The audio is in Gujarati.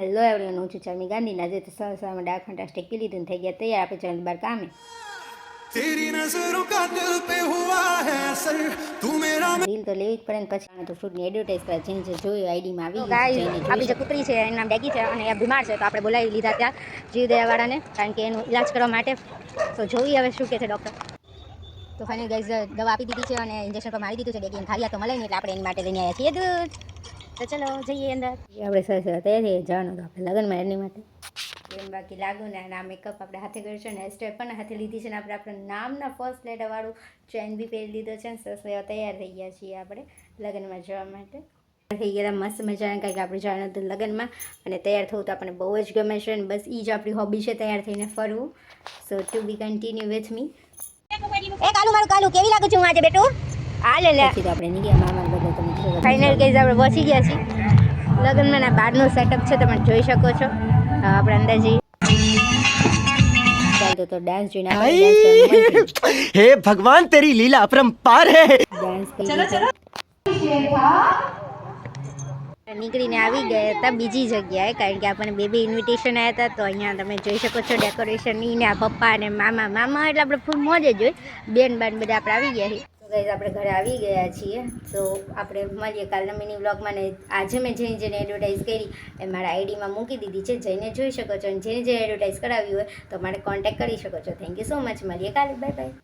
હેલો એવરીવન, હું છું ચામી ગાંધીના જે સવારમાં ડાર્ક ફેન્ટાસ્ટિક પી લીધું થઈ ગયા તૈયાર. આપણે ચાલ બાર કામે. રીલ તો લેવી જ પડે ને, પછી તો ફ્રૂટની એડવર્ટાઈઝ કરે જેને જે જોયું આઈડીમાં આવી ગઈ. આપણી જે કૂતરી છે એનું નામ ડેગી છે અને એ બીમાર છે, તો આપણે બોલાવી લીધા ત્યાં જીવદયાવાળાને, કારણ કે એનું ઇલાજ કરવા માટે. તો જોઈએ હવે શું કહે છે ડૉક્ટર. તો ફાઇનલ ગાઈઝ દવા આપી દીધી છે અને ઇન્જેક્શન પણ મારી દીધું છે. ડેગીને ખારિયા તો મળે નહીં, એટલે આપણે એની માટે લઈને આવ્યા છીએ દૂધ. તો ચલો જઈએ અંદર. આપણે સરસ તૈયાર થઈ જવાનું તો આપણે લગ્નમાં એની માટે એમ બાકી લાગુ ને આ મેકઅપ આપણે હાથે કર્યું છે ને સ્ટેપ પણ હાથે લીધી છે ને આપણે આપણા નામના ફર્સ્ટ લેટરવાળું ચેન બી પહેરી લીધો છે ને સરસ એવા તૈયાર થઈ ગયા છીએ આપણે લગ્નમાં જવા માટે. થઈ ગયા મસ્ત મજાના, કારણ કે આપણે જવાનું હતું લગ્નમાં અને તૈયાર થવું તો આપણને બહુ જ ગમે છે અને બસ એ જ આપણી હોબી છે, તૈયાર થઈને ફરવું. So to be continue with me. એ કાલુ મારું કાલુ કેવી લાગુ છું આજે બેટું? આ લે લે. પછી તો આપણે નીકળ્યા મામા બધા. તમે ફાઇનલ કેસ આપણે પહોંચી ગયા છીએ લગ્નમાં ના બહારનો સેટઅપ છે, તમે જોઈ શકો છો. આપણે અંદર જઈએ. ચાલતો તો ડાન્સ જોઈને हे भगवान तेरी लीला अपरंपार है. ડાન્સ ચલો નીકળીને આવી ગયા હતા બીજી જગ્યાએ, કારણ કે આપણને બે ઇન્વિટેશન આવ્યા હતા. તો અહીંયા તમે જોઈ શકો છો ડેકોરેશનની ને આ પપ્પા અને મામા એટલે આપણે ફૂલ મોજે જ હોય. બેન બાન બધા આપણે આવી ગયા છીએ. તો ગાઈઝ આપણે ઘરે આવી ગયા છીએ. તો આપણે મળીએ કાલના મિની વ્લોગમાં. ને આજે મેં જેને એડવર્ટાઈઝ કરી એ મારા આઈડીમાં મૂકી દીધી છે, જઈને જોઈ શકો છો. અને જેને જે એડવર્ટાઈઝ કરાવી હોય તો મારે કોન્ટેક્ટ કરી શકો છો. Thank you so much. મળીએ કાલે. Bye bye.